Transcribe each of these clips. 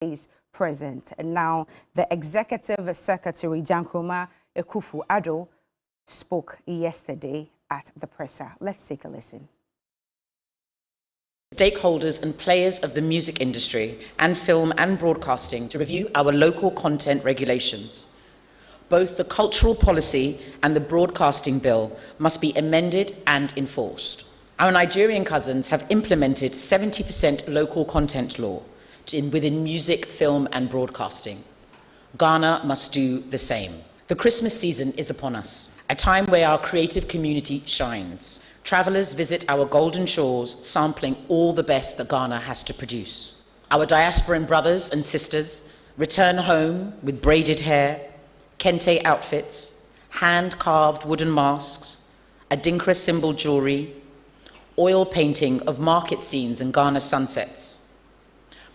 Space present. And now, the Executive Secretary, Nkrumah Akufo-Addo, spoke yesterday at the presser. Let's take a listen. Stakeholders and players of the music industry and film and broadcasting to review our local content regulations. Both the cultural policy and the broadcasting bill must be amended and enforced. Our Nigerian cousins have implemented 70% local content law within music, film and broadcasting. Ghana must do the same. The Christmas season is upon us, a time where our creative community shines. Travelers visit our golden shores, sampling all the best that Ghana has to produce. Our diasporan brothers and sisters return home with braided hair, kente outfits, hand-carved wooden masks, adinkra symbol jewelry, oil painting of market scenes and Ghana sunsets.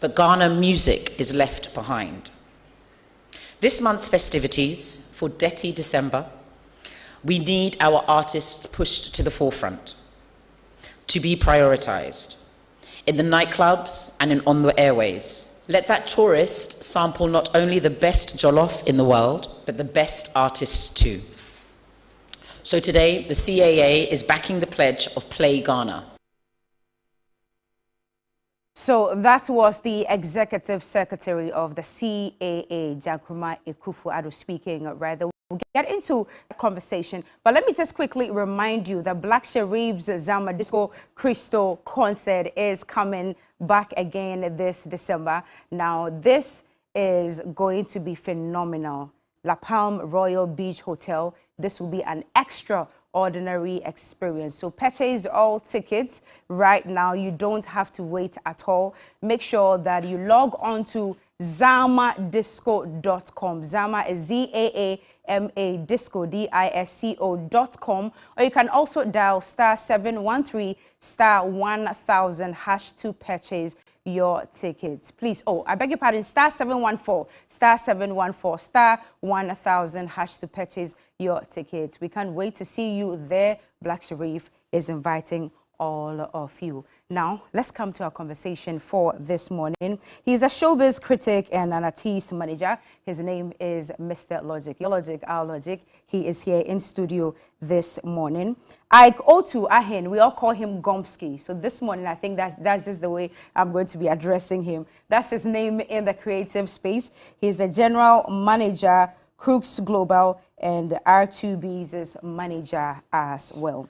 But Ghana music is left behind. This month's festivities, for Dirty December, we need our artists pushed to the forefront, to be prioritized, in the nightclubs and on the airways. Let that tourist sample not only the best jollof in the world, but the best artists too. So today, the CAA is backing the pledge of Play Ghana. So that was the Executive Secretary of the CAA, Nkrumah Akufo-Addo, speaking right there. We'll get into the conversation, but let me just quickly remind you that Black Sherif's Zama Disco Crystal concert is coming back again this December. Now, this is going to be phenomenal. La Palm Royal Beach Hotel. This will be an extraordinary experience. So purchase all tickets right now. You don't have to wait at all. Make sure that you log on to zamadisco.com. Zama is Z-A-A-M-A disco, D-I-S-C-O.com. Or you can also dial *713 *1000# to purchase your tickets. Please, I beg your pardon, *714 *1000# to purchase your tickets. We can't wait to see you there. Black Sherif is inviting all of you. Now, let's come to our conversation for this morning. He's a showbiz critic and an artist manager. His name is Mr. Logic. Your Logic, our Logic. He is here in studio this morning. Ike Otu Ahen, we all call him Gomsky. So this morning, I think that's just the way I'm going to be addressing him. That's his name in the creative space. He's the general manager, Crooks Global, and R2B's manager as well.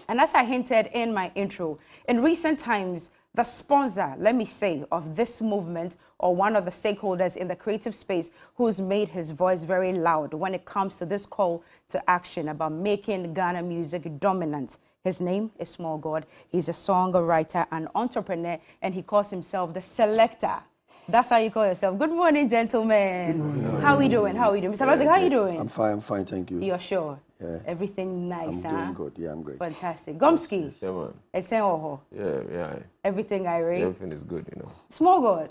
And as I hinted in my intro, in recent times, the sponsor, let me say, of this movement, or one of the stakeholders in the creative space who's made his voice very loud when it comes to this call to action about making Ghana music dominant. His name is Small God. He's a songwriter and entrepreneur, and he calls himself the Selector. That's how you call yourself. Good morning, gentlemen. Good morning. How are we doing? How are we doing? Mr. Logic, how are you doing? I'm fine, thank you. You're sure? Yeah. Everything nice, I'm doing good. Yeah, I'm great. Fantastic. Gomsky. Yes, yeah, man. Yeah. Everything irate. Everything is good, you know. Small God,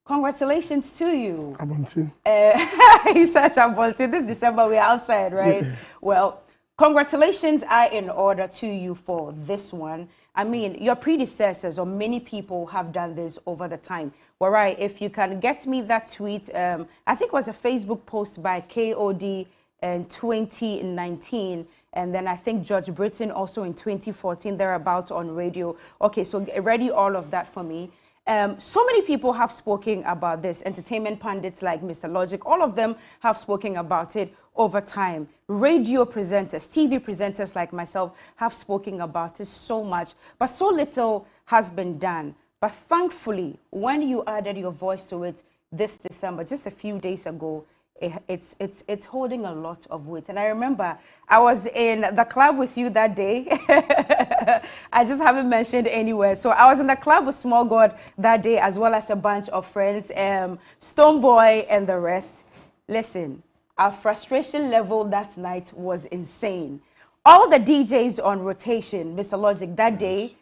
congratulations to you. I'm on too. He says I'm on too. This December we're outside, right? Yeah. Well, congratulations are in order to you for this one. I mean, your predecessors or many people have done this over the time. Well, right, if you can get me that tweet, I think it was a Facebook post by KOD in 2019, and then I think George Britton also in 2014, thereabout on radio. Okay, so ready all of that for me. So many people have spoken about this. Entertainment pundits like Mr. Logic, all of them have spoken about it over time. Radio presenters, TV presenters like myself have spoken about it so much, but so little has been done. But thankfully, when you added your voice to it this December, just a few days ago, it's holding a lot of weight. And I remember I was in the club with you that day. I just haven't mentioned anywhere. So I was in the club with Small God that day, as well as a bunch of friends, Stoneboy and the rest. Listen, our frustration level that night was insane. All the DJs on rotation, Mr. Logic, that day,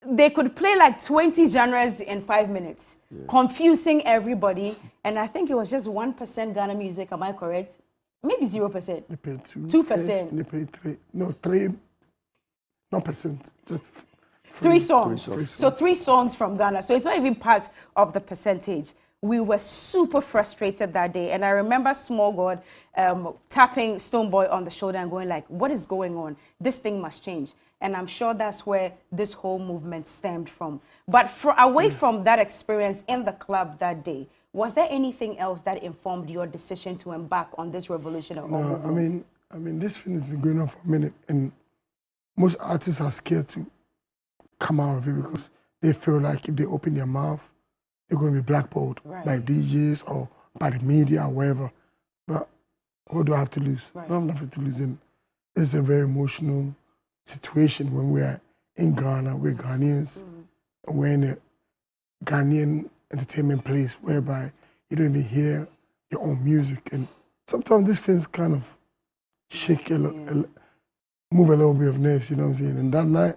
they could play like 20 genres in 5 minutes, confusing everybody. And I think it was just 1% Ghana music, am I correct? Maybe 0%. 2%. No, 3%. Just three songs. So 3 songs from Ghana. So it's not even part of the percentage. we were super frustrated that day. And I remember Small God tapping Stonebwoy on the shoulder and going like, what is going on? This thing must change. And I'm sure that's where this whole movement stemmed from. But away from that experience in the club that day, was there anything else that informed your decision to embark on this revolution or movement? I mean, this thing has been going on for a minute, and most artists are scared to come out of it because they feel like if they open their mouth, they're going to be blackballed by DJs or by the media or whatever. But what do I have to lose? I don't have nothing to lose. And it's a very emotional situation when we're in Ghana, we're Ghanaians, and we're in a Ghanaian entertainment place whereby you don't even hear your own music. And sometimes these things kind of shake move a little bit of nerves, you know what I'm saying? And that night,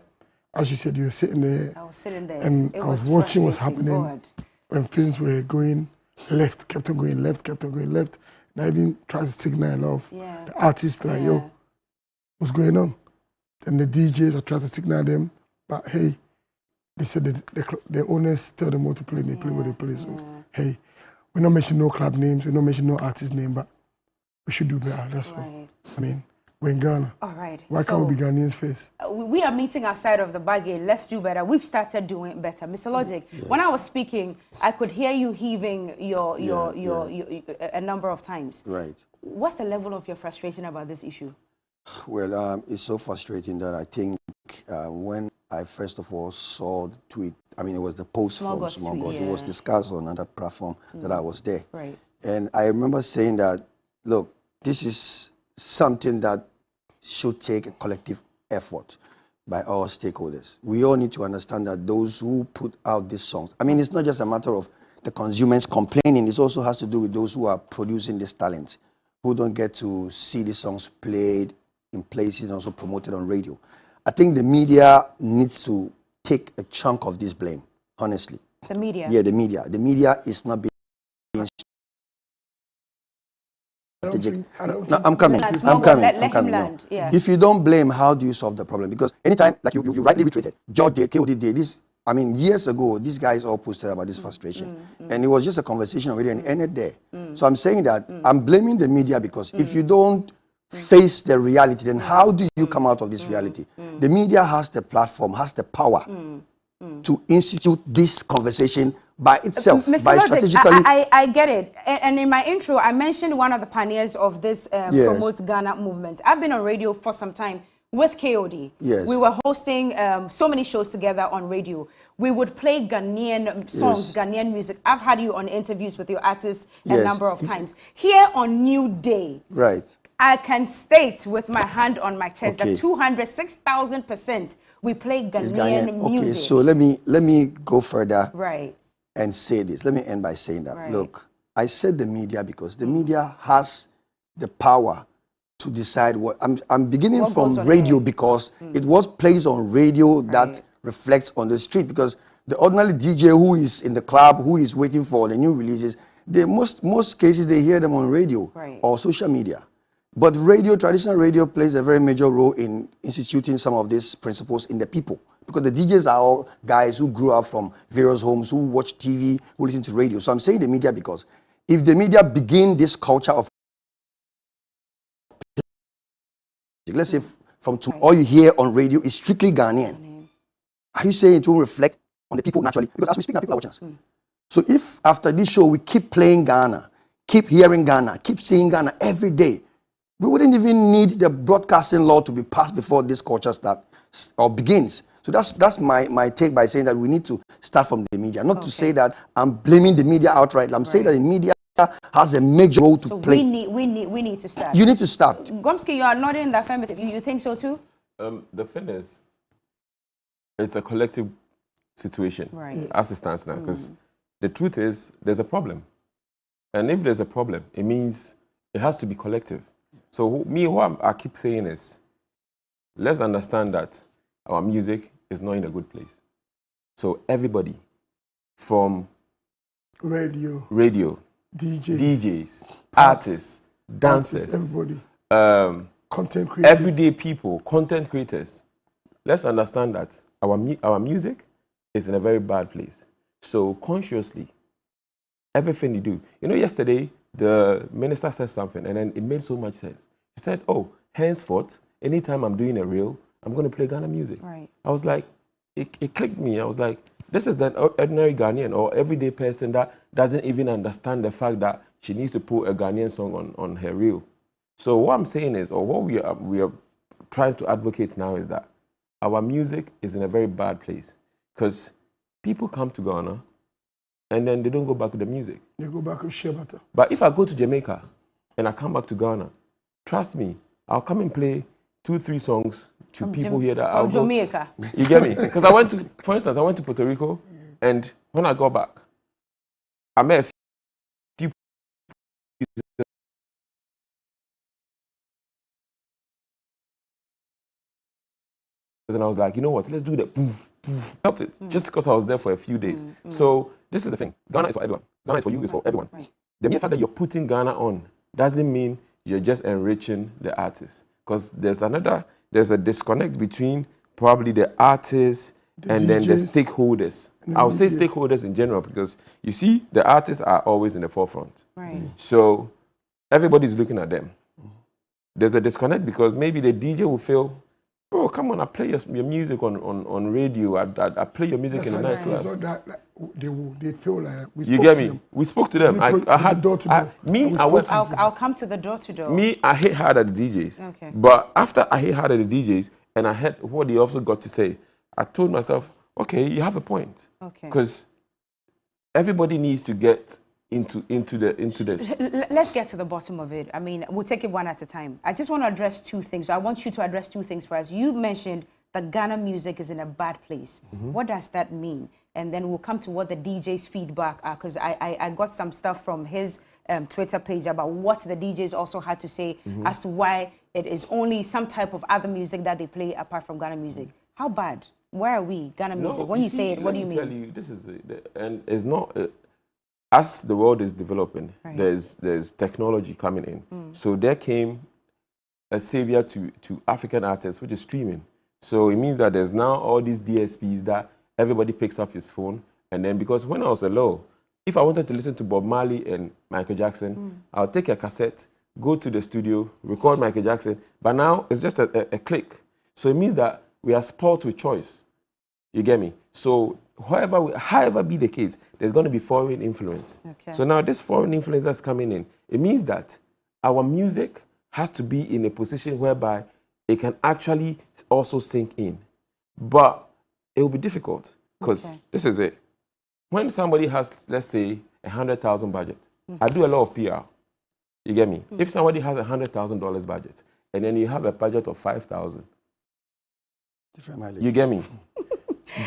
as you said, you were sitting there. I was sitting there. And I was watching what's happening. When things were going left, kept on going left, kept on going left. And I even tried to signal a lot of the artists like, yo, what's going on? Then the DJs, I tried to signal them, but hey, they said that the owners tell them what to play, and they play what they play. So, hey, we're not mentioning no club names, we're not mentioning no artist name, but we should do better, that's all. I mean, we're in Ghana. All right. Why can't we be Ghanaians first? We are meeting outside of the bargain. Let's do better. We've started doing better. Mr. Logic, when I was speaking, I could hear you heaving a number of times. Right. What's the level of your frustration about this issue? Well, it's so frustrating that I think when I first of all saw the tweet, I mean, it was the post from Small God. It was discussed on another platform that I was there. Right. And I remember saying that, look, this is something that should take a collective effort by all stakeholders. We all need to understand that those who put out these songs, I mean, it's not just a matter of the consumers complaining, it also has to do with those who are producing these talents, who don't get to see the songs played in places and also promoted on radio. I think the media needs to take a chunk of this blame, honestly. The media? Yeah, the media. The media is not being strategic. No, I'm coming. If you don't blame, how do you solve the problem? Because anytime, like you rightly retweeted, George did, KOD did, this, I mean, years ago, these guys all posted about this frustration. And it was just a conversation already and it ended there. So I'm saying that I'm blaming the media because if you don't face the reality, then how do you come out of this reality? The media has the platform, has the power to institute this conversation by itself, Mr. by Logic, strategically. I get it. And in my intro, I mentioned one of the pioneers of this Promote Ghana movement. I've been on radio for some time with KOD. Yes. We were hosting so many shows together on radio. We would play Ghanaian songs, Ghanaian music. I've had you on interviews with your artists a number of times. Here on New Day, Right. I can state with my hand on my chest that 206,000% we play Ghanaian music. Okay, so let me go further Right. and say this. Let me end by saying that. Look, I said the media because the media has the power to decide what. I'm beginning from radio because it was placed on radio that reflects on the street, because the ordinary DJ who is in the club, who is waiting for the new releases, most cases they hear them on radio or social media. But radio, traditional radio, plays a very major role in instituting some of these principles in the people. Because the DJs are all guys who grew up from various homes, who watch TV, who listen to radio. So I'm saying the media because if the media begin this culture of, let's say from tomorrow, all you hear on radio is strictly Ghanaian. Are you saying it will reflect on the people naturally? Because as we speak now, people are watching us. So if after this show we keep playing Ghana, keep hearing Ghana, keep seeing Ghana every day, we wouldn't even need the broadcasting law to be passed before this culture starts or begins. So that's my take by saying that we need to start from the media. Not to say that I'm blaming the media outright. I'm saying that the media has a major role to play. We need to start. You need to start. Gomsky, you are nodding in the affirmative. You think so too? The thing is, it's a collective situation as it stands now. Because the truth is, there's a problem. And if there's a problem, it means it has to be collective. So what I keep saying is, let's understand that our music is not in a good place. So everybody, from radio, DJs, artists, dancers, everybody, content creators, everyday people, content creators, let's understand that our music is in a very bad place. So consciously, everything you do. You know, yesterday, the minister said something, and then it made so much sense. He said, oh, henceforth, anytime I'm doing a reel, I'm going to play Ghana music. Right. I was like, it clicked me. I was like, this is the ordinary Ghanaian or everyday person that doesn't even understand the fact that she needs to put a Ghanaian song on her reel. So what I'm saying is, or what we are trying to advocate now is that our music is in a very bad place because people come to Ghana and then they don't go back to the music. They go back to Shebata. But if I go to Jamaica and I come back to Ghana, trust me, I'll come and play 2-3 songs to from people here that I'll go. Jamaica. You get me? Because I went to, for instance, I went to Puerto Rico, and when I got back, I met a few people. And I was like, you know what? Let's do that. Poof, poof. Felt it just because I was there for a few days. So this is the thing. Ghana is for everyone. Ghana is for you. It's for everyone. Right. The mere fact that you're putting Ghana on doesn't mean you're just enriching the artist. Because there's a disconnect between probably the artists and then the stakeholders. I would say stakeholders in general because you see, the artists are always in the forefront. Right. So everybody's looking at them. There's a disconnect because maybe the DJ will feel, bro, come on, I play your music on radio. I play your music in the nightclub. So that they feel like we spoke to them. We spoke to them. I had door to door. I'll come to the door to door. Me, I hate hard at the DJs. Okay. But after I hate hard at the DJs and I heard what they also got to say, I told myself, okay, you have a point. Okay. Because everybody needs to get into this. Let's get to the bottom of it. I mean, we'll take it one at a time. I just want to address two things. I want you to address two things for us. You mentioned that Ghana music is in a bad place. What does that mean? And then we'll come to what the DJ's feedback are, because I got some stuff from his Twitter page about what the DJs also had to say as to why it is only some type of other music that they play apart from Ghana music. How bad? Where are we, Ghana music? When you say it, what do you mean? Let me tell you, this is, and it's not, as the world is developing, right, there's technology coming in. So there came a savior to African artists, which is streaming. So it means that there's now all these DSPs that everybody picks up his phone. And then because when I was alone, if I wanted to listen to Bob Marley and Michael Jackson, I'll take a cassette, go to the studio, record Michael Jackson. But now it's just a click. So it means that we are spoiled with choice. You get me? So however be the case, there's going to be foreign influence. Okay. So now this foreign influence that's coming in, it means that our music has to be in a position whereby it can actually also sink in. But it will be difficult because this is it. When somebody has, let's say, 100,000 budget, I do a lot of PR. You get me? If somebody has $100,000 budget and then you have a budget of 5,000, you get me?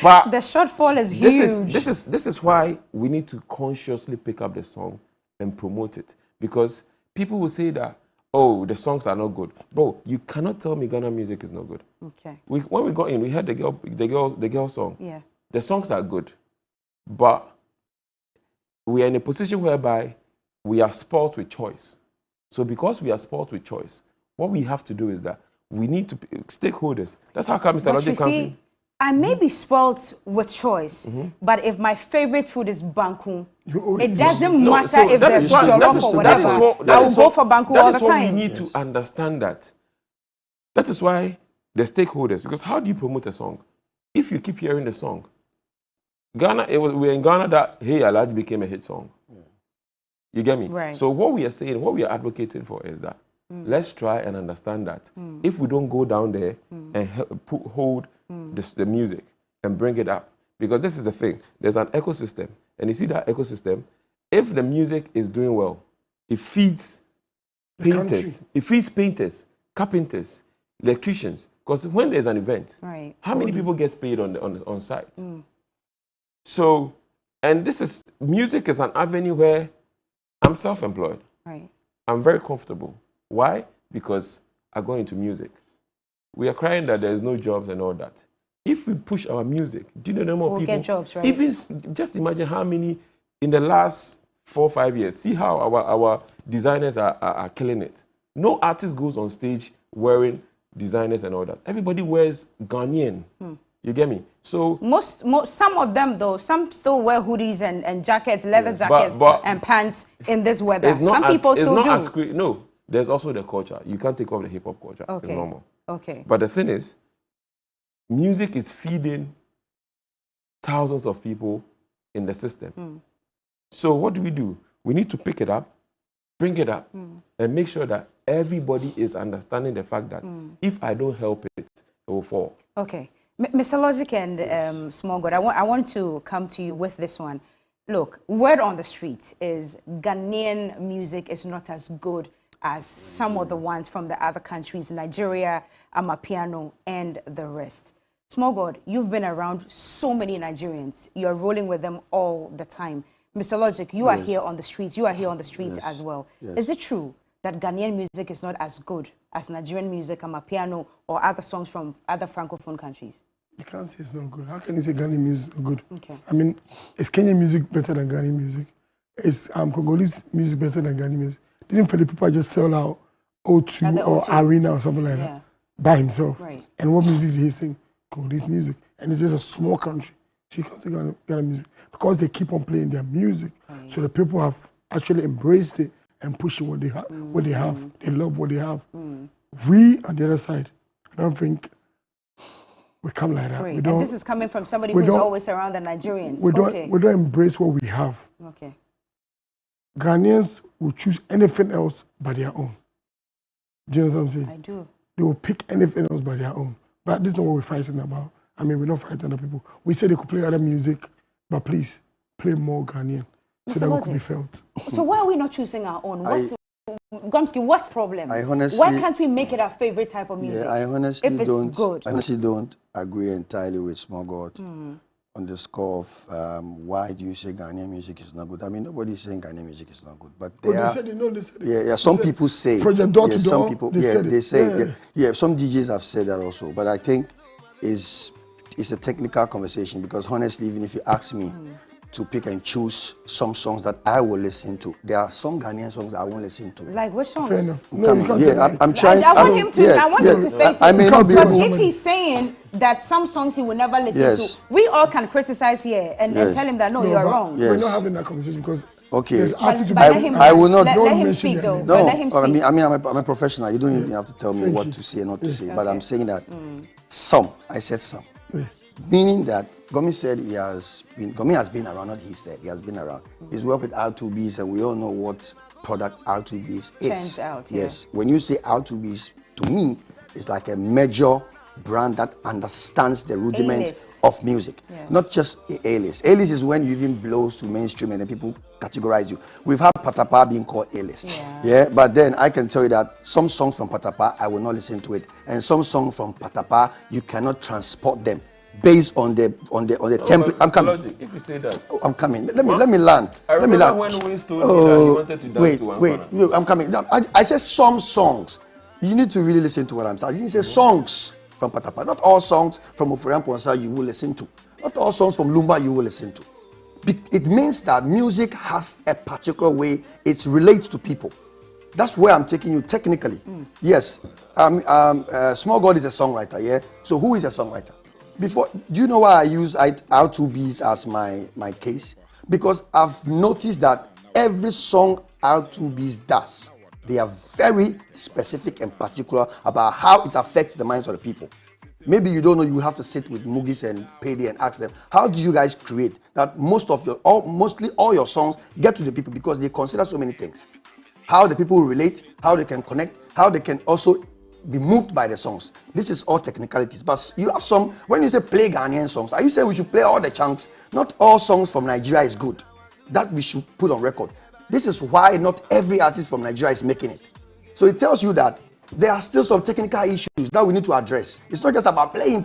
But the shortfall is huge. This is why we need to consciously pick up the song and promote it, because people will say that, oh, the songs are not good. Bro, you cannot tell me Ghana music is not good. Okay. When we got in, we heard the girl song. Yeah. The songs are good, but we are in a position whereby we are spoiled with choice. So because we are spoiled with choice, what we have to do is that we need to stakeholders. That's how come Mr. Logic comes in. I may be spoiled with choice, but if my favorite food is banku, it doesn't matter if there's jollof or whatever. I will go for banku all the time. That is why we need to understand that. That is why the stakeholders, because how do you promote a song? If you keep hearing the song, Ghana, we're in Ghana that Hey Alhaji became a hit song. Yeah. You get me? Right. So what we are saying, what we are advocating for is that let's try and understand that if we don't go down there and hold the music and bring it up, because this is the thing, there's an ecosystem, and you see that ecosystem, if the music is doing well, it feeds painters, carpenters, electricians, because when there's an event, how many people gets paid on site? So, and music is an avenue where I'm self-employed. Right. I'm very comfortable. Why? Because I go into music. We are crying that there is no jobs and all that. If we push our music, do you know the more people? Get jobs, right? Even just imagine how many in the last 4 or 5 years. See how our designers are killing it. No artist goes on stage wearing designers and all that. Everybody wears Ghanaian. You get me? So some of them though, some still wear hoodies and jackets, leather jackets and pants in this weather. Some people still do. No, there's also the culture. You can't take off the hip hop culture. Okay. It's normal. Okay. But the thing is, music is feeding thousands of people in the system. So what do? We need to pick it up, bring it up, and make sure that everybody is understanding the fact that if I don't help it, it will fall. Okay. Mr. Logic and Small God, I want to come to you with this one. Look, word on the street is Ghanaian music is not as good as some of the ones from the other countries, Nigeria, Amapiano, and the rest. Small God, you've been around so many Nigerians. You're rolling with them all the time. Mr. Logic, you are here on the streets. You are here on the streets as well. Is it true that Ghanaian music is not as good as Nigerian music, Amapiano, or other songs from other Francophone countries? You can't say it's not good. How can you say Ghanaian music is good? Okay. I mean, is Kenyan music better than Ghanaian music? Is Congolese music better than Ghanaian music? Didn't for the people just sell out O2 or Arena or something like that by himself? Right. And what music did he sing? Congolese music. And it's just a small country. So you can't say Ghana music. Because they keep on playing their music. Right. So the people have actually embraced it and pushing what they have. What they have. They love what they have. We, on the other side, I don't think we come like that. We don't, and this is coming from somebody who's always around the Nigerians. We don't embrace what we have. Okay. Ghanaians will choose anything else but their own. Do you know what I'm saying? I do. They will pick anything else but their own. But this is not what we're fighting about. I mean, we're not fighting other people. We say they could play other music, but please, play more Ghanaian so that we could be felt. So why are we not choosing our own? What's the problem? Why can't we make it our favorite type of music? Yeah, I honestly don't agree entirely with Small God on the score of why do you say Ghanaian music is not good. I mean, nobody's saying Ghanaian music is not good, but some people say. Project Door to some Door, people, they say. Some DJs have said that also, but I think it's a technical conversation because honestly, even if you ask me to pick and choose some songs that I will listen to, there are some Ghanaian songs I won't listen to. Like which songs? Fair enough. I'm trying. I want him to state I may not be because if he's saying that some songs he will never listen to, we all can criticize here and tell him that no, you're wrong. We're not having that conversation because I will not. Let him speak though. No, let him speak. I mean, I'm a professional. You don't even have to tell me what to say and not to say. But I'm saying that some. I said some. Meaning that Gomi said Gomi has been around, not he said, he has been around. He's worked with R2Bs and we all know what product R2Bs is. Turns out, yes. When you say R2Bs, to me, it's like a major brand that understands the rudiments of music. Not just A-list. A-list is when you even blows to mainstream and then people categorize you. We've had Patapa being called A-list. But then I can tell you that some songs from Patapa, I will not listen to it. And some songs from Patapa, you cannot transport them. Based on the template, I'm coming. Logic, if you say that, I'm coming. Let me land. Let me land. When Wayne told me that he wanted to dance to wait. No, I'm coming. No, I said some songs. You need to really listen to what I'm saying. I didn't say songs from Patapa. Not all songs from Ofurian Ponsa you will listen to. Not all songs from Lumba you will listen to. It means that music has a particular way it relates to people. That's where I'm taking you technically. Yes. Small God is a songwriter. Yeah. So who is a songwriter? Do you know why I use R2Bs as my case? Because I've noticed that every song R2Bs does, they are very specific and particular about how it affects the minds of the people. Maybe you don't know, you have to sit with Mugis and Payday and ask them, how do you guys create that mostly all your songs get to the people because they consider so many things. How the people relate, how they can connect, how they can also be moved by the songs. This is all technicalities. But you have some, when you say play Ghanaian songs, are you saying we should play all the chunks? Not all songs from Nigeria is good. That we should put on record. This is why not every artist from Nigeria is making it. So it tells you that there are still some technical issues that we need to address. It's not just about playing.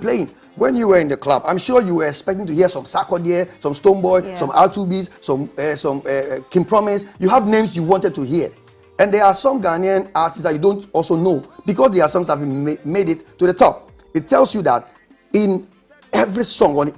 When you were in the club, I'm sure you were expecting to hear some Sarkodie, some Stonebwoy, some R2Bs, some Kim Promise. You have names you wanted to hear. And there are some Ghanaian artists that you don't also know because their songs have made it to the top. It tells you that in every song,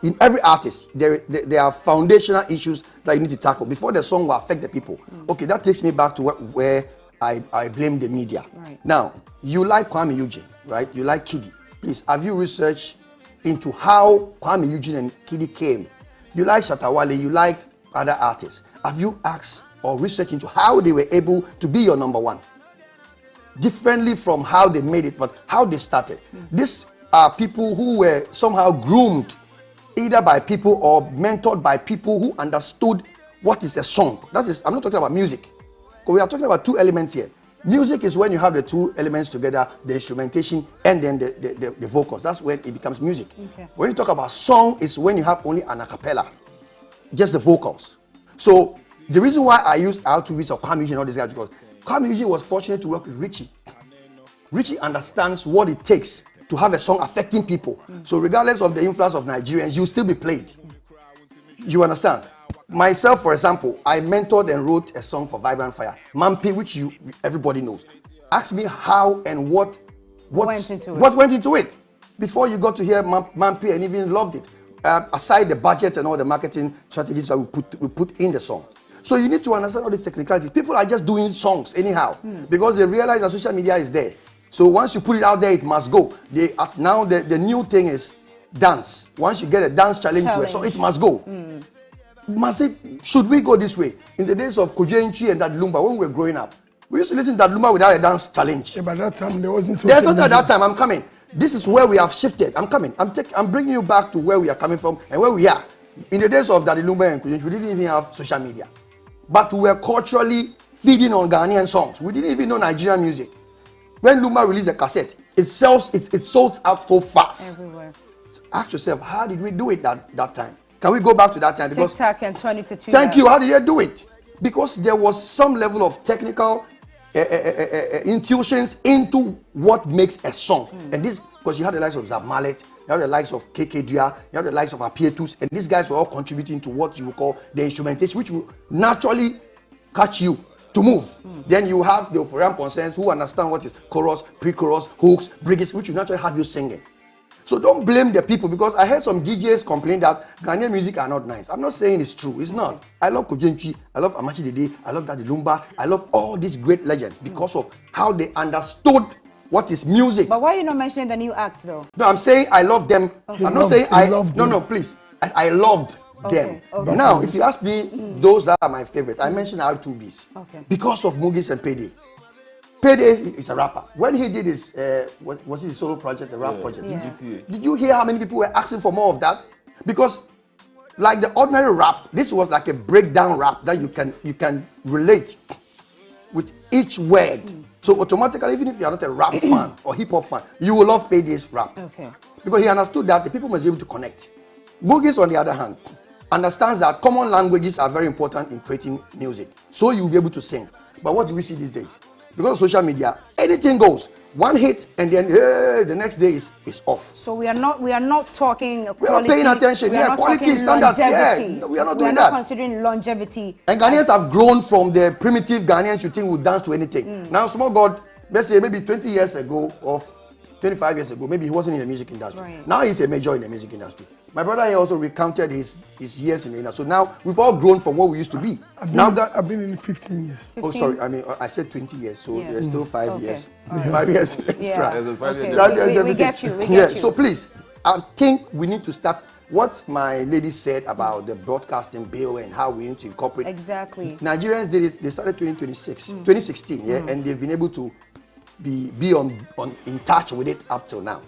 in every artist, there are foundational issues that you need to tackle before the song will affect the people. Okay, that takes me back to where I blame the media. Now, you like Kwame Eugene, right? You like Kiddy. Please, have you researched into how Kwame Eugene and Kiddy came. You like Shatawale, you like other artists. Have you asked or researched into how they were able to be your number one? Differently from how they made it, but how they started. These are people who were somehow groomed either by people or mentored by people who understood what is a song. That is, I'm not talking about music. We are talking about two elements here. Music is when you have the two elements together, the instrumentation and then the vocals. That's when it becomes music. Okay. When you talk about song, it's when you have only an a cappella, just the vocals. So the reason why I use R2Bs or Kwame Eugene and all these guys, because Kwame Eugene was fortunate to work with Richie. Richie understands what it takes to have a song affecting people. So regardless of the influence of Nigerians, you still be played. You understand? Myself, for example, I mentored and wrote a song for Vibrant Fire, Mampi, which everybody knows. Ask me how and what went into it before you got to hear Mampi and even loved it. Aside the budget and all the marketing strategies that we put in the song. So you need to understand all the technicalities. People are just doing songs anyhow because they realize that social media is there. So once you put it out there, it must go. Now the new thing is dance. Once you get a dance challenge to it, so it must go. Should we go this way? In the days of Kojenchi and Dadlumba, when we were growing up, we used to listen to Dadlumba without a dance challenge. Yeah, but that time there wasn't. There's nothing at that time. I'm coming. This is where we have shifted. I'm coming. I'm bringing you back to where we are coming from and where we are. In the days of Dadlumba and Kojenchi, we didn't even have social media, but we were culturally feeding on Ghanaian songs. We didn't even know Nigerian music. When Lumba released a cassette, it sold out so fast. Everywhere. Ask yourself, how did we do it that time? Can we go back to that time? Because TikTok and 22. Thank you. How did they do it? Because there was some level of technical intuitions into what makes a song. And this, because you had the likes of Zab Mallet, you have the likes of KK Dria, you have the likes of Apietus, and these guys were all contributing to what you would call the instrumentation, which will naturally catch you to move. Then you have the Oforian Ponsens who understand what is chorus, pre-chorus, hooks, bridges, which will naturally have you singing. So don't blame the people, because I heard some DJs complain that Ghanaian music are not nice. I'm not saying it's true. It's not. I love Kojenchi, I love Amachi Dede, I love Daddy Lumba, I love all these great legends because of how they understood what is music. But why are you not mentioning the new acts though? No, I'm saying I love them. Okay. I'm not saying I love them. No, please. I loved them. Okay. Now, if you ask me, those that are my favorite, I mentioned R2Bs because of Mugis and Payday. Payday is a rapper. When he did his, was it his solo project, the rap project? Yeah. Did you hear how many people were asking for more of that? Because like the ordinary rap, this was like a breakdown rap that you can relate with each word. So automatically, even if you are not a rap fan or hip hop fan, you will love Payday's rap. Okay. Because he understood that the people must be able to connect. Mugis, on the other hand, understands that common languages are very important in creating music. So you'll be able to sing. But what do we see these days? Because of social media, anything goes. One hit and then the next day is off. So we are not talking quality. We are not paying attention. Quality standards. Yeah, we are not doing that. We are not considering longevity. And Ghanaians have grown from the primitive Ghanaians you think would dance to anything. Now, small God, let's say maybe 20 years ago or 25 years ago, maybe he wasn't in the music industry. Right. Now he's a major in the music industry. My brother here also recounted his years in the industry. So now we've all grown from what we used to be. I've been in 15 years. 15? Oh, sorry. I mean, I said 20 years. So there's still 5 years. Right. 5 years extra. Yeah. We get you. So please, I think we need to start what my lady said about the broadcasting bill and how we need to incorporate. Exactly. Nigerians did it. They started 2016, and they've been able to be in touch with it up till now.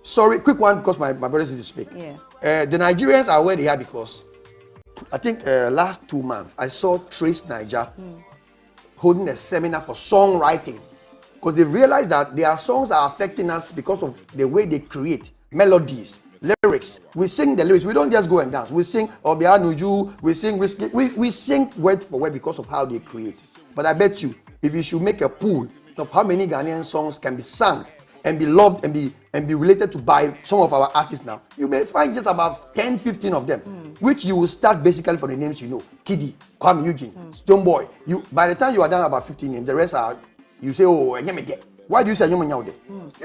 Sorry, quick one, because my brothers need to speak. Yeah. The Nigerians are where they are because I think last 2 months I saw Trace Niger holding a seminar for songwriting, because they realized that their songs are affecting us because of the way they create melodies, lyrics. We sing the lyrics. We don't just go and dance. We sing Obia Nuju, we sing Whiskey. We sing word for word because of how they create. But I bet you, if you should make a pool of how many Ghanaian songs can be sung and be loved and be related to by some of our artists now, you may find just about 10, 15 of them, which you will start basically for the names you know. Kiddy, Kwame Eugene, Stonebwoy. By the time you are done about 15 names, the rest are, you say, oh, why do you say you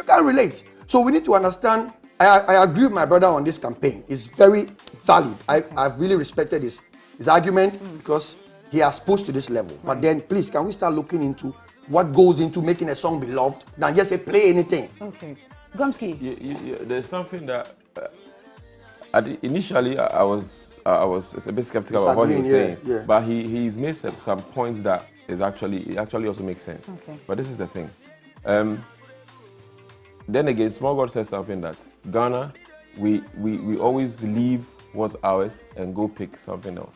can't relate. So we need to understand. I agree with my brother on this campaign. It's very valid. I've really respected his argument because he has pushed to this level. Right. But then, please, can we start looking into what goes into making a song beloved than just say play anything? Okay. Gomsky. There's something that initially I was a bit skeptical about what he was saying, but he's made some points that is actually also makes sense. Okay. But this is the thing. Then again, Small God says something that Ghana, we always leave what's ours and go pick something else,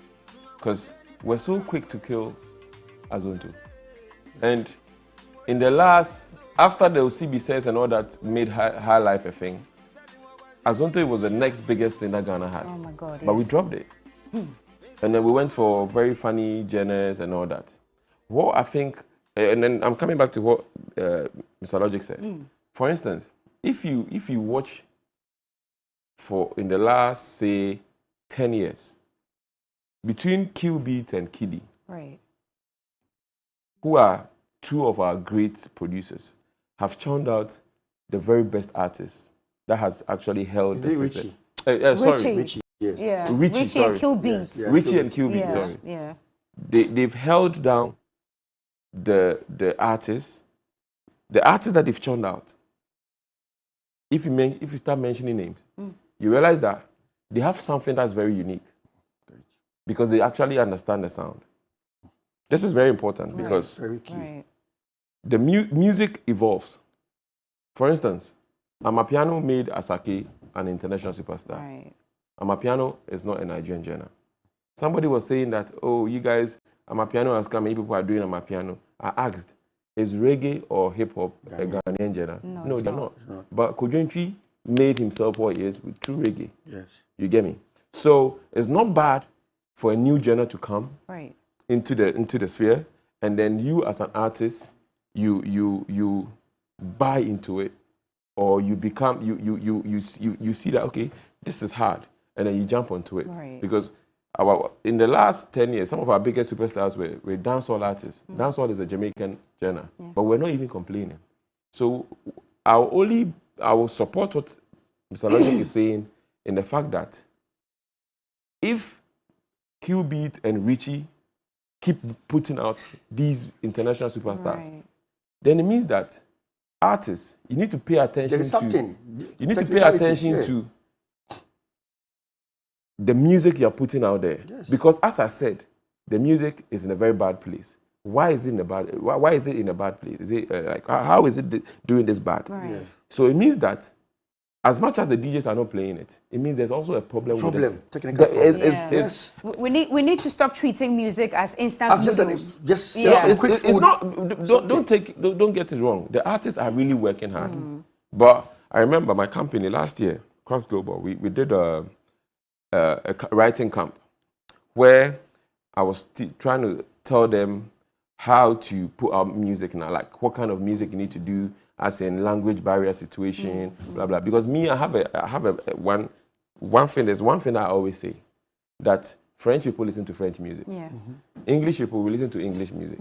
because we're so quick to kill Azonto. And in the last, after the OCB says and all that made High Life a thing, Azonto was the next biggest thing that Ghana had. Oh my God, but yes. we dropped it. And then we went for very funny genres and all that. What I think, and then I'm coming back to what Mr. Logic said. For instance, if you watch in the last, say, 10 years, between Q-Beat and Kiddy, right, who are two of our great producers, have churned out the very best artists that has actually held the system. Sorry, Richie. Yes. Yeah. Richie, sorry. and Q-Beat. Yes. Richie and Q-Beat, sorry. Yeah. They've held down the artists that they've churned out. If you start mentioning names, you realize that they have something that's very unique because they actually understand the sound. This is very important because very key. the music evolves. For instance, Amapiano made Asake an international superstar. Right. Amapiano is not a Nigerian genre. Somebody was saying that, oh, you guys, Amapiano has come, many people are doing Amapiano. I asked, is reggae or hip-hop a Ghanaian genre? No, they're not. But Kojontri made himself what he is with true reggae. Yes. You get me? So it's not bad for a new genre to come into the sphere, and then you as an artist, you buy into it, or you become you see that, okay, this is hard, and then you jump onto it. Right. Because in the last 10 years, some of our biggest superstars were dancehall artists. Dancehall is a Jamaican genre, but we're not even complaining. So I will support what Mr. Logic is saying in the fact that if Q-Beat and Richie keep putting out these international superstars, then it means that artists, you need to pay attention There is something. You need to pay attention to the music you're putting out there. Yes. Because as I said, the music is in a very bad place. Why is it in a bad place? Is it like, how is it doing this bad? Right. Yeah. So it means that as much as the DJs are not playing it, it means there's also a problem with this. Technical problem. Yes. We need to stop treating music as instant noodles. It's not. Don't get it wrong. The artists are really working hard. But I remember my company last year, Crocs Global. We did a writing camp where I was trying to tell them how to put out music now, like what kind of music you need to do, as in language barrier situation, blah blah. Because me, I have one thing. There's one thing I always say, that French people listen to French music. Yeah. English people will listen to English music.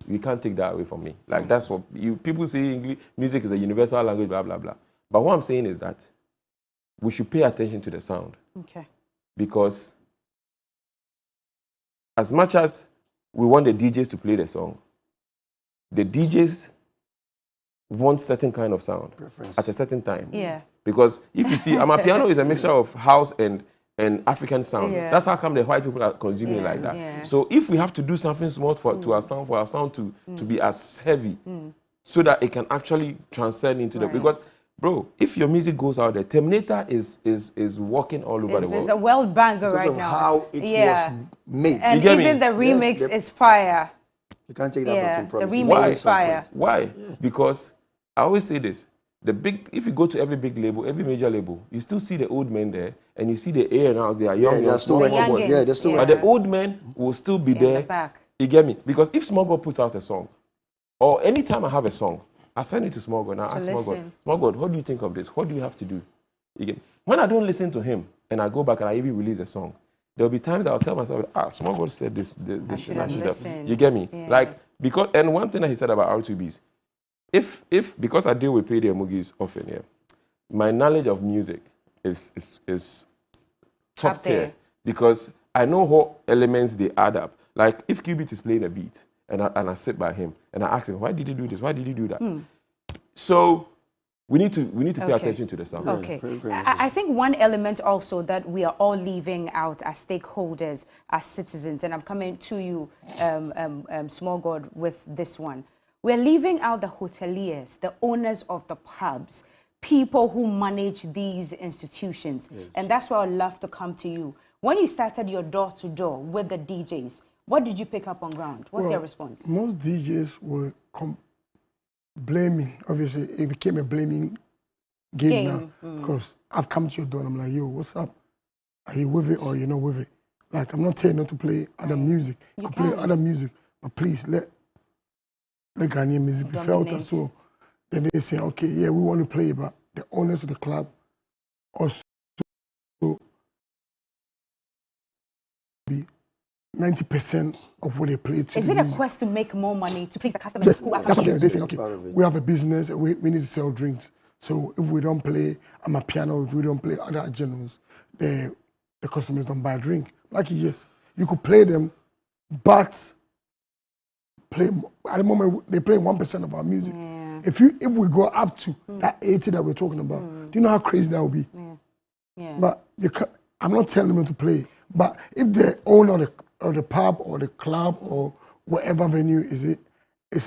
You can't take that away from me. Like that's what people say. English music is a universal language, blah blah blah. But what I'm saying is that we should pay attention to the sound. Okay. Because as much as we want the DJs to play the song, the DJs want certain kind of sound at a certain time. Yeah. Because if you see, Amapiano is a mixture of house and African sound. Yeah. That's how come the white people are consuming it like that. Yeah. So if we have to do something small to our sound to be as heavy, so that it can actually transcend into the, because bro, if your music goes out there, Terminator is walking all over the world. It's a world banger because right of now. how it was made. And You get even me? the remix is fire. You can't take that for the promises. remix is fire. Why? Because I always say this. If you go to every big label, every major label, you still see the old men there, and you see the A&Rs, they are young, still small working. boys. Yeah, they're still But the old men will still be there. The back. You get me? Because if Small God puts out a song, or anytime I have a song, I send it to Small God and I ask Small God, what do you think of this? What do you have to do? You get me? When I don't listen to him and I go back and I even release a song, there'll be times I'll tell myself, Small God said this and I should have. You get me? Yeah. Like, because, and one thing that he said about R2Bs, because I deal with Payday and Moogies often, my knowledge of music is top tier, because I know what elements they add up. Like if Q-Beat is playing a beat and I sit by him and I ask him, why did you do this? Why did you do that? So We need to pay attention to the sound. Okay. I think one element also that we are all leaving out as stakeholders, as citizens, and I'm coming to you, Small God, with this one. We're leaving out the hoteliers, the owners of the pubs, people who manage these institutions. Yes. And that's why I'd love to come to you. When you started your door-to-door with the DJs, what did you pick up on ground? What's your response? Most DJs were blaming. Obviously, it became a blaming game now. Because I've come to your door and I'm like, yo, what's up? Are you with it or you're not with it? Like, I'm not telling you not to play other music. You can play other music, but please let Ghanaian music be felt as well. Then they say, okay, yeah, we want to play, but the owners of the club also be 90% of what they play to. Is it a quest to make more money to please the customers? Yes, that's what they say. Okay, we have a business, we need to sell drinks. So if we don't play Amapiano, if we don't play other genres, the customers don't buy a drink. Like, yes, you could play them, but play at the moment they play 1% of our music. Yeah. If we go up to that 80 that we're talking about, do you know how crazy that would be? Yeah. But I'm not telling them to play. But if the owner of the pub or the club or whatever venue it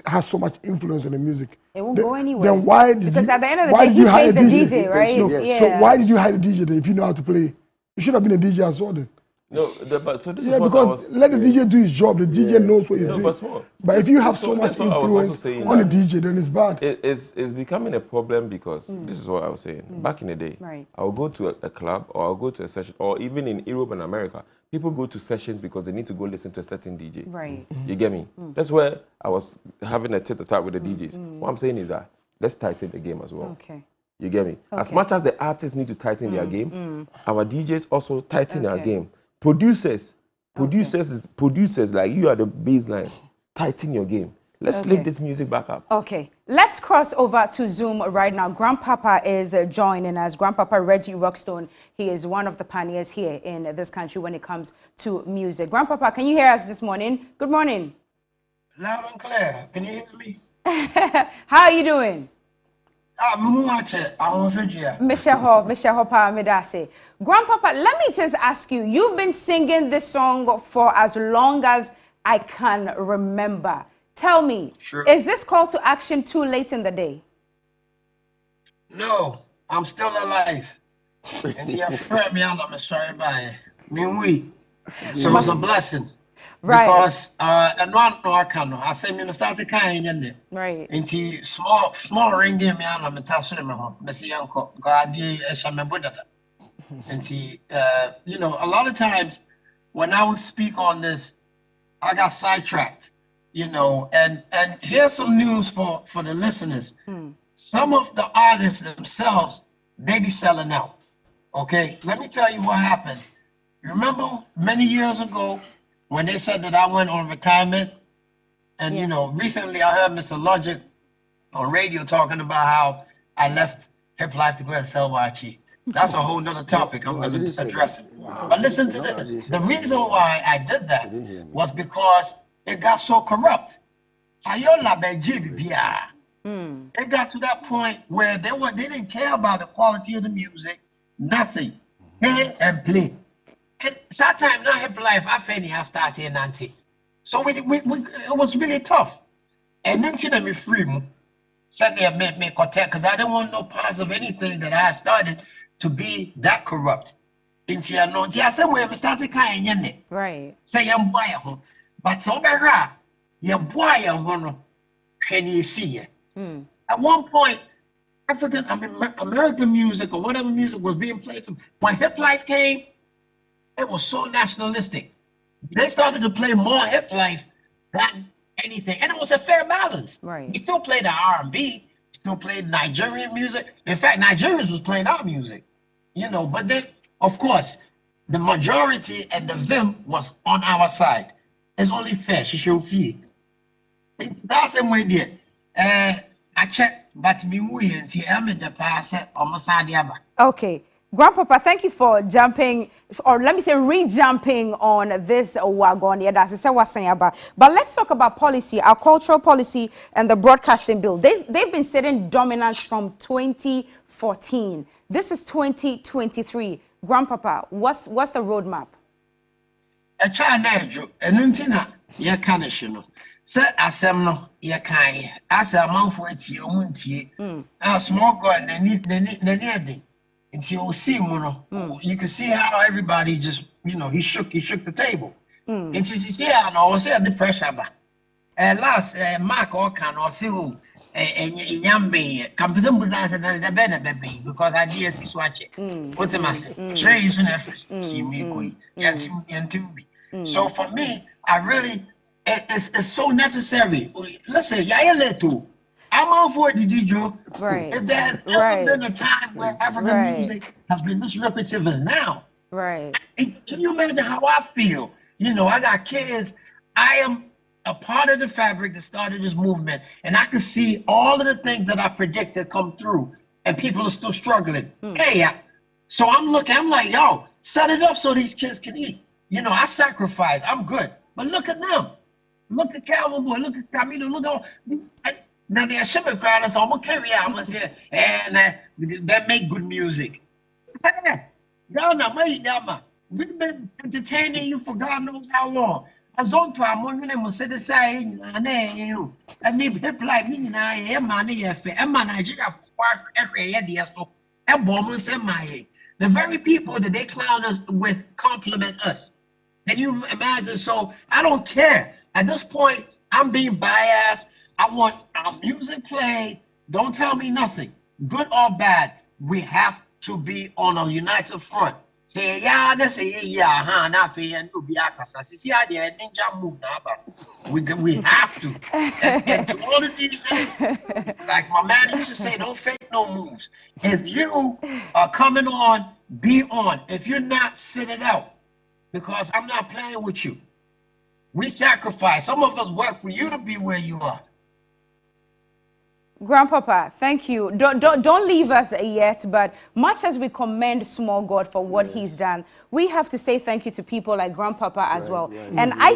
has so much influence on the music, it won't go anywhere. Then why did because you, at the end of the day, he pays the DJ, right? No. Yeah. So why did you hire the DJ then if you know how to play? You should have been a DJ as well then. No, but so this is what because let the DJ do his job. The DJ knows what he's doing. But if you have so much influence on the DJ, then it's bad. It's becoming a problem because this is what I was saying. Back in the day, I'll go to a club or I'll go to a session, or even in Europe and America, people go to sessions because they need to go listen to a certain DJ. Right. You get me? That's where I was having a tete-a-tete with the DJs. What I'm saying is that let's tighten the game as well. Okay. You get me? As much as the artists need to tighten their game, our DJs also tighten their game. Producers like you are the baseline. Tighten your game. Let's lift this music back up. Okay, let's cross over to Zoom right now. Grandpapa is joining us. Grandpapa Reggie Rockstone. He is one of the pioneers here in this country when it comes to music. Grandpapa, can you hear us this morning? Good morning. Loud and clear. Can you hear me? How are you doing? Grandpapa, let me just ask you, you've been singing this song for as long as I can remember. Tell me, is this call to action too late in the day? No, I'm still alive. And you friend me out, I'm sorry by me. So it's a blessing. Right. Because and I say me start to kind in there. Right. And he small ringing me on touching me home. Messi uncle God and he you know, a lot of times when I would speak on this, I got sidetracked, you know, and here's some news for the listeners. Some of the artists themselves, they be selling out. Okay, let me tell you what happened. You remember many years ago when they said that I went on retirement, and you know, recently I heard Mr. Logic on radio talking about how I left Hip Life to go and sell Wachi. That's a whole nother topic I'm going to address it. But listen to this. The reason why I did that was because it got so corrupt. It got to that point where they didn't care about the quality of the music, nothing. Play and play. And sometimes not Hip Life, I started in Nanti. So it was really tough. And then she let me free. Said they made me contact because I didn't want no parts of anything that I started to be that corrupt. Into I said, we started kind of right. Say I'm boy, but so bad, you're boy, can you see it? At one point, American music or whatever music was being played. When Hip Life came, it was so nationalistic. They started to play more Hip Life than anything, and it was a fair balance. Right. We still played the R&B, still played Nigerian music. In fact, Nigerians was playing our music, you know. But then, of course, the majority and the vim was on our side. It's only fair. She should feel. That's the way there. I checked, but me we until I'm in the past almost. Okay. Grandpapa, thank you for jumping, or let me say re-jumping on this wagon. Yeah, that's what I'm saying about. But let's talk about policy, our cultural policy and the broadcasting bill. They've been sitting dominant from 2014. This is 2023. Grandpapa, what's the roadmap? A child, and untina, ya canishino. Say, asem no, ya kai, as a month for it, you won't ye. A small god, and it's you see, you can see how everybody just, he shook the table. It's his here, and I was the pressure. And last, Mark Ocan or Siu, and Yambe, Campus the baby, because I did see swatch it. What's a massive? Trey is an effort, So for me, I really, it's so necessary. Listen, I'm all for it, Joe. Right. If there has ever been a time where African music has been this lucrative as now, right? Can you imagine how I feel? I got kids. I am a part of the fabric that started this movement, and I can see all of the things that I predicted come through, and people are still struggling. So I'm like, yo, set it up so these kids can eat. I sacrifice. I'm good, but look at them. Look at Calvin Boy. Look at Camino. Look at now they're shipping crowd, so I'm gonna carry out and that make good music. We've been entertaining you for God knows how long. I was on to our morning and was set aside and you and hip life the very people that they clown us with compliment us. Can you imagine? So I don't care. At this point, I'm being biased. I want our music played. Don't tell me nothing, good or bad. We have to be on a united front. Say say and ninja move we have to. And to all of these things, like my man used to say, don't fake no moves. If you are coming on, be on. If you're not, sit it out. Because I'm not playing with you. We sacrifice. Some of us work for you to be where you are. Grandpapa, thank you. Don't leave us yet, but much as we commend Small God for what he's done, we have to say thank you to people like Grandpapa as well. And I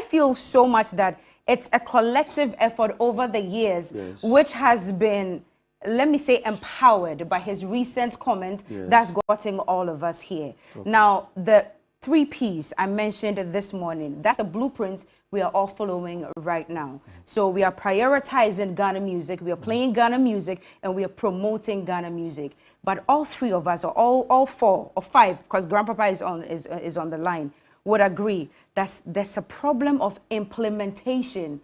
feel so much that it's a collective effort over the years, which has been, let me say, empowered by his recent comments that's gotten all of us here. Now, the 3 Ps I mentioned this morning, that's the blueprint we are all following right now. So we are prioritizing Ghana music, we are playing Ghana music, and we are promoting Ghana music. But all 3 of us, or all 4 or 5, because Grandpapa is on the line, would agree that there's a problem of implementation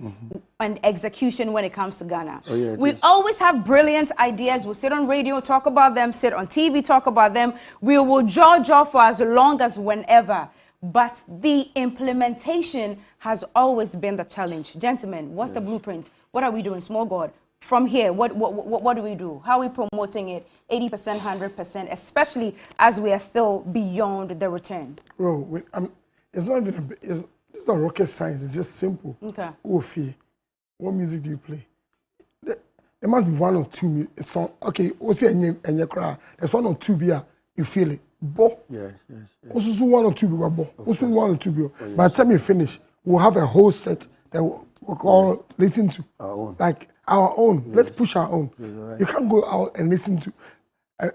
and execution when it comes to Ghana. We always have brilliant ideas. We'll sit on radio, talk about them, sit on TV, talk about them. We will jaw for as long as whenever. But the implementation has always been the challenge. Gentlemen, what's the blueprint? What are we doing? Small God, from here, what do we do? How are we promoting it 80%, 100%, especially as we are still beyond the return? Well, it's not even it's not rocket science. It's just simple. Okay. What music do you play? There must be 1 or 2 songs. Okay, there's 1 or 2 beer. You feel it. Yes. Also 1 or 2 beer. Also 1 or 2 beer. By the time you finish, we'll have a whole set that we'll all listen to. Our own. Like our own. Let's push our own. You can't go out and listen to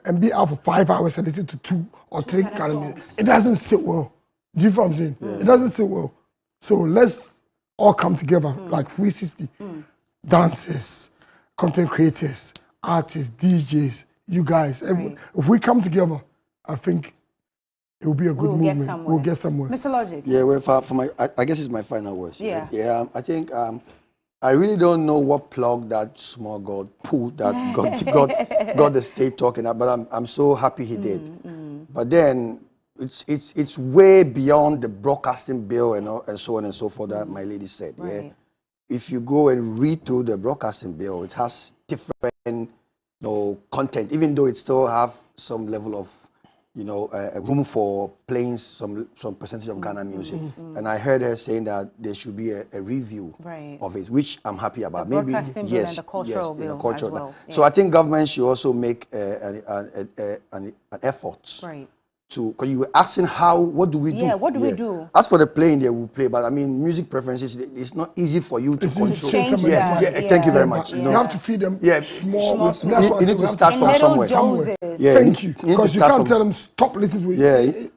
and be out for 5 hours and listen to 2 or 3 songs. It doesn't sit well. Do you know what I'm saying? It doesn't sit well. So let's all come together like 360. Dancers, content creators, artists, DJs, you guys. If we come together, I think it will be a good movement. We'll get somewhere. Mr. Logic. Yeah, well, I guess it's my final words. Yeah. I think I really don't know what plug that Small God pulled that got the state talking about, but I'm so happy he did. But then it's way beyond the broadcasting bill and so on and so forth that my lady said. Yeah, if you go and read through the broadcasting bill, it has different content, even though it still have some level of room for playing some percentage of Ghana music. And I heard her saying that there should be a review of it, which I'm happy about. The broadcasting bill and the cultural bill as well. So I think government should also make an effort. Right. Because you were asking what do we do? Yeah, what do we do? As for the playing, they will play, but I mean, music preferences, it's not easy for you to control. Change that. Thank you very much. You have to feed them small. You need to start from somewhere. Thank you. Because you can't tell them stop listening to it.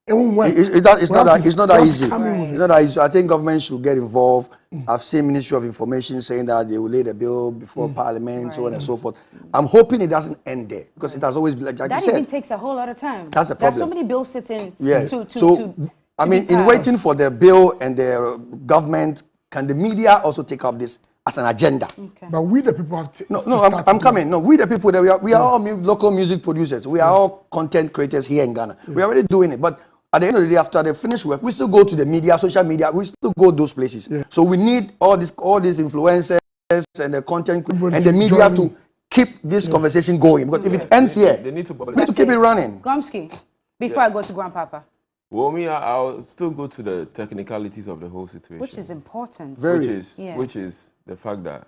It won't work. It's not that easy. It's not that easy. So I think government should get involved. I've seen Ministry of Information saying that they will lay the bill before Parliament, so on and so forth. I'm hoping it doesn't end there, because it has always been like that you said. Even takes a whole lot of time. That's the problem. There's so many bills sitting. In waiting for the bill and the government, can the media also take up this as an agenda? Okay. But we the people have to I'm coming. No, we the people that we are all local music producers. We are all content creators here in Ghana. We are already doing it, but at the end of the day, after they finish work, we still go to the media, social media. We still go those places. So we need all these influencers and the content and the media to keep this conversation going. Because if it ends here, we need to keep it running. Gomsky, before I go to Grandpapa. Well, I'll still go to the technicalities of the whole situation, which is important. Which is the fact that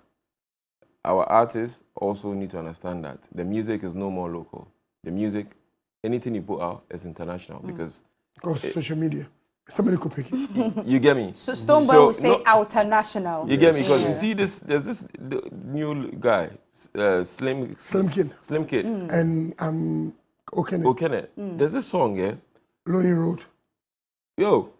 our artists also need to understand that the music is no more local. The music, anything you put out is international because social media. Somebody could pick it. You get me? So Stoneboy will say international. You get me? Because you see there's this new guy, Slim Kid. And Ocansey. There's this song, Lonely Road. Yo,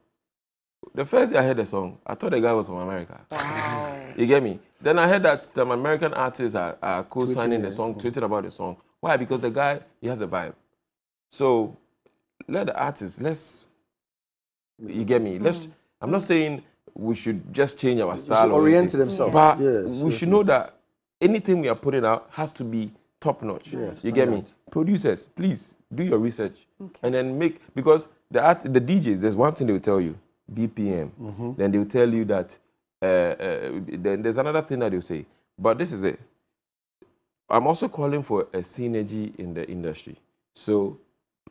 the first day I heard the song, I thought the guy was from America. Wow. You get me? Then I heard that some American artists are co-signing the song, tweeting about the song. Why? Because the guy, he has a vibe. So let the artists, you get me? I'm not saying we should just change our style. Orient themselves. But we should know that anything we are putting out has to be top notch. You get me? Producers, please do your research and then because the DJs, there's one thing they will tell you, BPM. Then they will tell you that, then there's another thing that they'll say. But this is it. I'm also calling for a synergy in the industry. So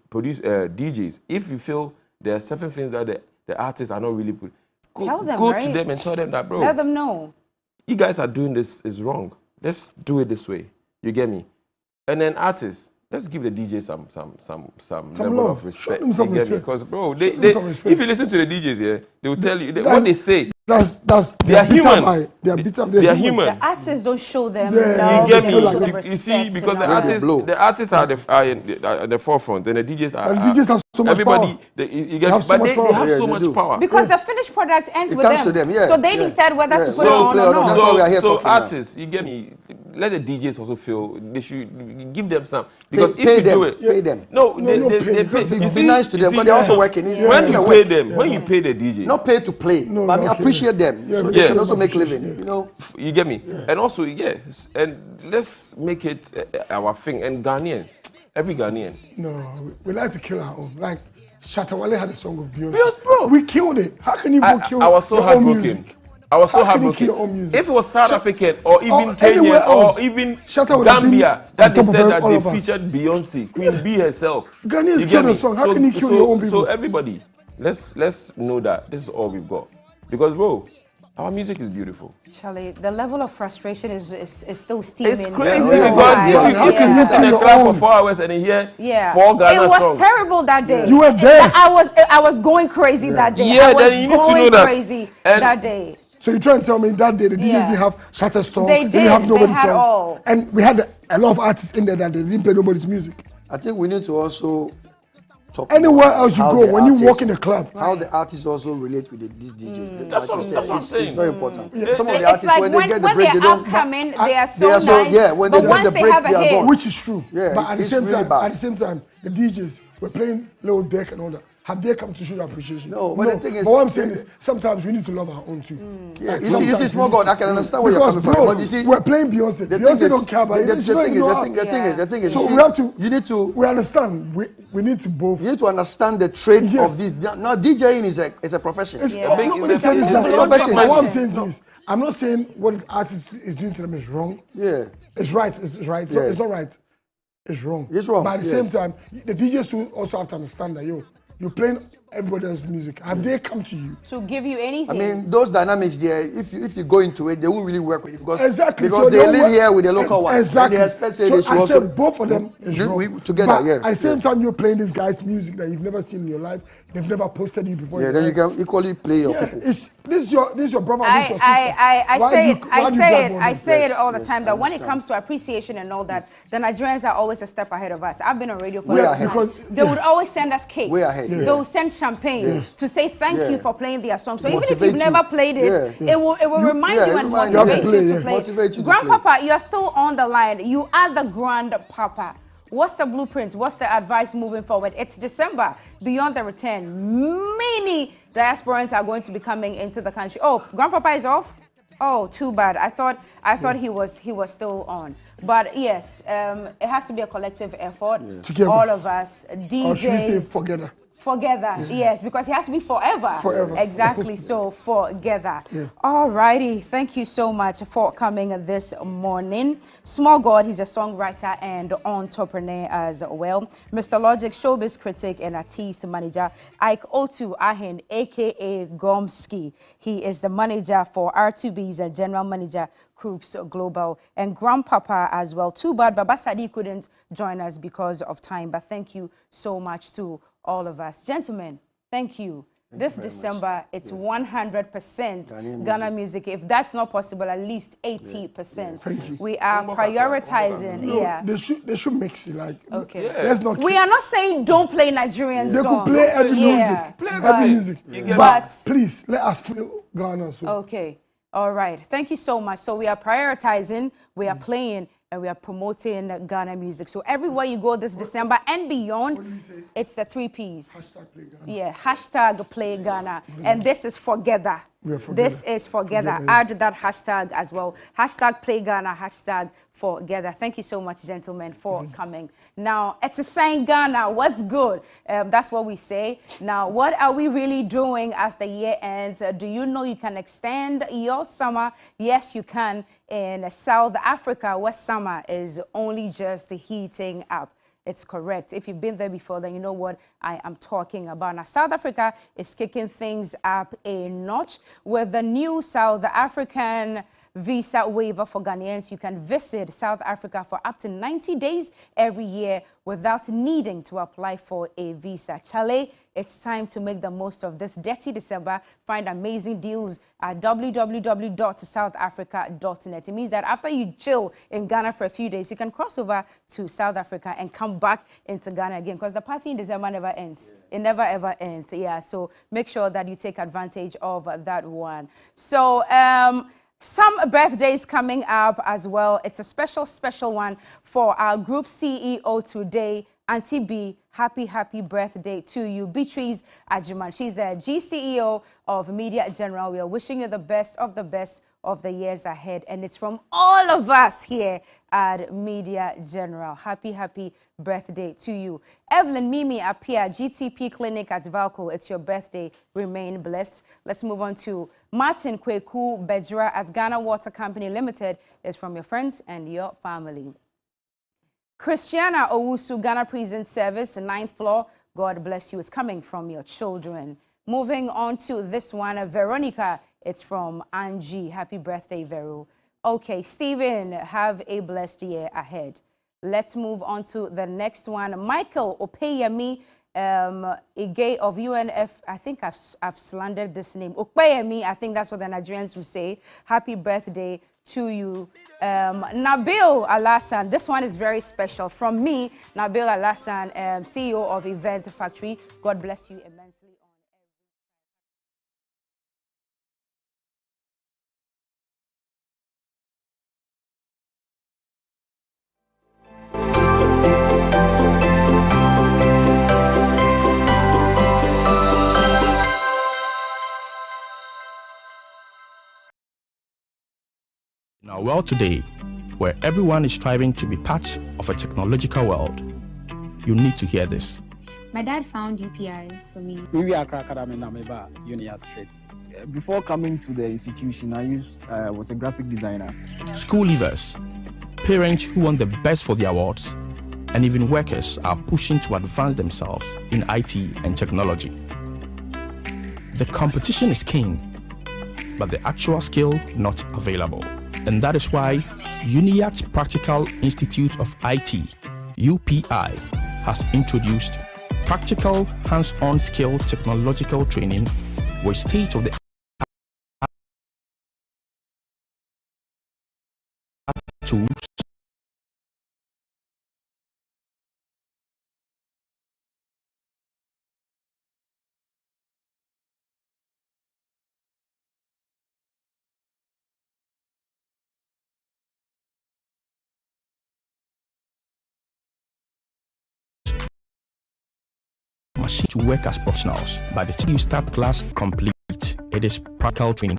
DJs, if you feel there are certain things that the artists are not really put, go to them and tell them that, bro. Let them know. You guys are doing this is wrong. Let's do it this way. You get me? And then artists, let's give the DJ some level of respect. You get me? Because bro, if you listen to the DJs, they will tell you what they say. They are human. They are human. The artists don't show them. You get me? You see, because the artists are at the forefront, and the DJs are. And DJs have so much power. They have so much power. Because the finished product ends with them. To them. Yeah. So they decide whether to put it on or not. That's why we are here so talking artists, you get me? Let the DJs also feel they should give them some. Because if you do it, pay them. No, they pay. Be nice to them, but they're also working. When you pay them, when you pay the DJ, not pay to play, but appreciate them, so they can also make living. You know, you get me. And also, and let's make it our thing. And Ghanaians, every Ghanaian. No, we like to kill our own. Like Shatawale had a song of Beyonce. Yes, bro. We killed it. How can you kill? I was so heartbroken. I was so heartbroken. If it was South African or even Kenyan or even Gambia that they said that they featured Beyonce, Queen Bee herself. Ghanaians killed the song. How can you kill your own people? So everybody, let's know that this is all we've got. Because bro, our music is beautiful. Charlie, the level of frustration is still steaming. It's crazy because if you sit in the club for 4 hours and you hear 4 Ghana songs. It was songs. terrible that day. You were there. I was going crazy that day. Yeah, then you need to know that. Crazy that day. So you're trying to tell me that day the DJs didn't have Shutterstock, they did. They have nobody's song, all. And we had a lot of artists in there that they didn't play nobody's music. I think we need to also talk anywhere else you go when you walk in the club. How the artists also relate with these DJs. That's what I'm saying. It's very important. Some of the It's artists like when they get the break, they don't. Upcoming, they are so nice. Yeah, when they get the break, they are gone. Which is true. Yeah, but at it's really bad. At the same time, the DJs were playing Little Deck and all that. Have they come to show appreciation? No, but the thing is, but what I'm saying is, sometimes we need to love our own too. Yeah, you see, small God, I can understand where you're coming from. But you see, we're playing Beyonce. Beyonce don't care about it. The thing is, so we have to. You need to. We understand. We need to both. You need to understand the trade of this. Now, DJing is a profession. Nobody said it's not a profession. What I'm saying is, I'm not saying what the artist is doing to them is wrong. Yeah, it's right. It's right. So it's not right. it's wrong. It's wrong. But at the same time, the DJs too also have to understand that you're playing everybody else's music. Have they come to you to give you anything? I mean, those dynamics there, if you go into it, they won't really work with you because exactly. because so they live here with the local ones. Exactly. And they expect so they should I also said both of them is wrong. together. But Yeah. at the same time, you're playing this guy's music that you've never seen in your life. They've never posted you before. Yeah, then you can equally play your people. This is your brother. This is your sister. I say it all the time that when it comes to appreciation and all that, the Nigerians are always a step ahead of us. I've been on radio for a long time. They would always send us cakes. Way ahead. They would send champagne to say thank you for playing their song. So even if you've never played it, it will remind you and motivate you to play. Grandpapa, you're still on the line. You are the grandpapa. What's the blueprint? What's the advice moving forward? It's December, beyond the return. Many diasporans are going to be coming into the country. Oh, Grandpapa is off? Oh, too bad. I thought he was still on. But yes, it has to be a collective effort. Together. All of us, DJs. Or should we say together? Together, yes, because it has to be forever. Forever. Exactly, so together. All righty, thank you so much for coming this morning. Small God, he's a songwriter and entrepreneur as well. Mr. Logic, showbiz critic and artist manager. Ike Otu Ahen, a.k.a. Gomski. He is the manager for R2Bs and general manager Crooks Global, and Grandpapa as well. Too bad Baba Sadi couldn't join us because of time, but thank you so much to all of us. Gentlemen, thank you. This December, it's 100% Ghana music. If that's not possible, at least 80%. We are prioritizing. They should mix it like. Okay. Let's not. We are not saying don't play Nigerian songs. They could play every music. Play every music. But please let us feel Ghana. So. Okay. All right. Thank you so much. So we are prioritizing, we are playing, and we are promoting Ghana music. So everywhere you go this December and beyond, it's the 3 Ps. Hashtag play Ghana. Yeah, hashtag play Ghana. And this is together. This is together. Add that hashtag as well. Hashtag play Ghana, hashtag together. Thank you so much, gentlemen, for coming. Now, it's a saying Ghana, what's good? That's what we say. Now, what are we really doing as the year ends? Do you know you can extend your summer? Yes, you can. In South Africa, where summer is only just heating up. It's correct. If you've been there before, then you know what I am talking about. Now, South Africa is kicking things up a notch with the new South African visa waiver for Ghanaians. You can visit South Africa for up to 90 days every year without needing to apply for a visa. Chale, it's time to make the most of this dirty December. Find amazing deals at www.southafrica.net. It means that after you chill in Ghana for a few days, you can cross over to South Africa and come back into Ghana again, because the party in December never ends. It never, ever ends. Yeah, so make sure that you take advantage of that one. So, some birthdays coming up as well. It's a special one for our group CEO today. Auntie B, happy birthday to you. Beatrice Ajiman. She's the GCEO of Media General. We are wishing you the best of the years ahead. And it's from all of us here at Media General. Happy birthday to you. Evelyn Mimi Apia, GTP Clinic at Valco. It's your birthday. Remain blessed. Let's move on to Martin Kweku Bejra at Ghana Water Company Limited. Is from your friends and your family. Christiana Owusu, Ghana Prison Service, 9th floor. God bless you. It's coming from your children. Moving on to this one, Veronica. It's from Angie. Happy birthday, Vero. Okay, Stephen, have a blessed year ahead. Let's move on to the next one. Michael Opeyemi, Ige of UNF. I think I've slandered this name. Opeyemi, I think that's what the Nigerians will say. Happy birthday to you. Nabil Alassan, this one is very special. From me, Nabil Alassan, CEO of Event Factory. God bless you immensely. In our world today, where everyone is striving to be part of a technological world, you need to hear this. My dad found UPI for me. Before coming to the institution, I was a graphic designer. School leavers, parents who want the best for their awards, and even workers are pushing to advance themselves in IT and technology. The competition is keen, but the actual skill not available. And that is why UNIAT Practical Institute of IT, UPI, has introduced practical hands-on skill technological training with state-of-the-art tools machine to work as professionals. By the time you start class complete, it is practical training.